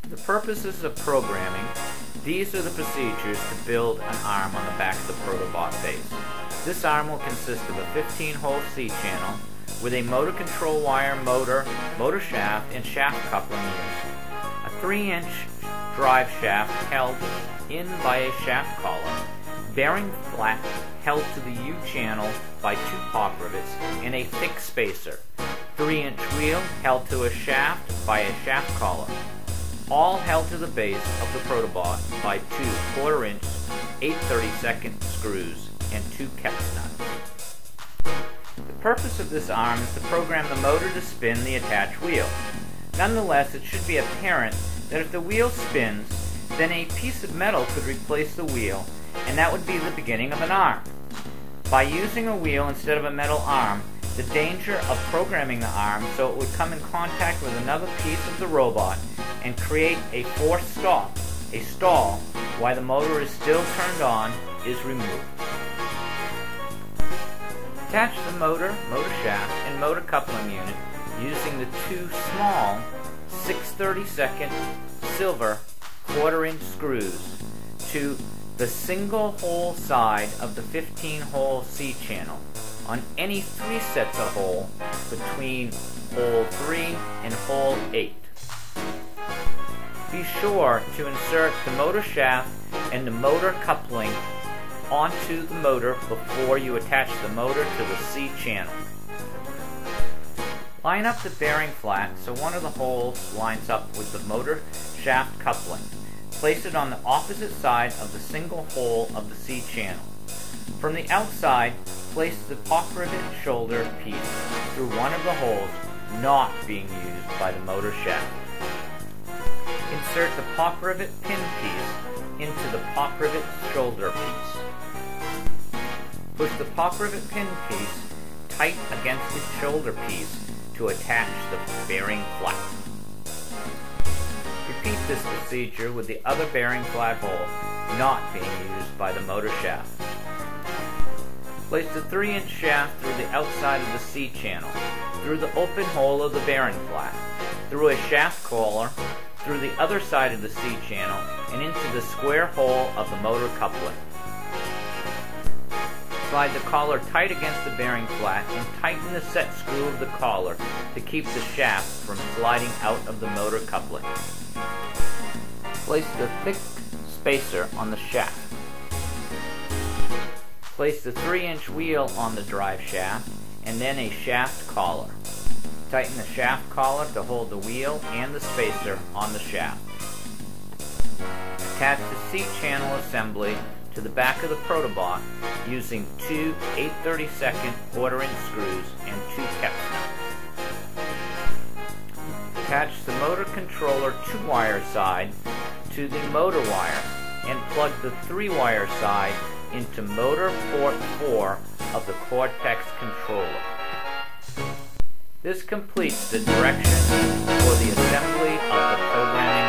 For the purposes of programming, these are the procedures to build an arm on the back of the ProtoBot base. This arm will consist of a 15-hole C-channel with a motor control wire motor, motor shaft, and shaft coupling unit. A 3-inch drive shaft held in by a shaft collar, bearing flat held to the U-channel by 2 pop rivets, and a thick spacer. 3-inch wheel held to a shaft by a shaft collar. All held to the base of the ProtoBot by 2 1/4-inch 8/32 screws and 2 Keps nuts. The purpose of this arm is to program the motor to spin the attached wheel. Nonetheless, it should be apparent that if the wheel spins, then a piece of metal could replace the wheel, and that would be the beginning of an arm. By using a wheel instead of a metal arm, the danger of programming the arm so it would come in contact with another piece of the robot and create a forced stop, a stall, while the motor is still turned on, is removed. Attach the motor, motor shaft, and motor coupling unit using the 2 small 6/32 silver 1/4-inch screws to the single hole side of the 15-hole C-channel on any 3 sets of hole between hole 3 and hole 8. Be sure to insert the motor shaft and the motor coupling onto the motor before you attach the motor to the C-channel. Line up the bearing flat so one of the holes lines up with the motor shaft coupling. Place it on the opposite side of the single hole of the C-channel. From the outside, place the pop rivet shoulder piece through one of the holes not being used by the motor shaft. Insert the pop rivet pin piece into the pop rivet shoulder piece. Push the pop rivet pin piece tight against the shoulder piece to attach the bearing flat. Repeat this procedure with the other bearing flat hole not being used by the motor shaft. Place the 3-inch shaft through the outside of the C-channel, through the open hole of the bearing flat, through a shaft collar, through the other side of the C-channel, and into the square hole of the motor coupling. Slide the collar tight against the bearing flat and tighten the set screw of the collar to keep the shaft from sliding out of the motor coupling. Place the thick spacer on the shaft. Place the 3-inch wheel on the drive shaft and then a shaft collar. Tighten the shaft collar to hold the wheel and the spacer on the shaft. Attach the C-channel assembly to the back of the ProtoBot using 2 8/32 1/4-inch screws and 2 Keps nuts. Attach the motor controller 2-wire side to the motor wire and plug the 3-wire side into motor port 4 of the Cortex controller. This completes the directions for the assembly of the programming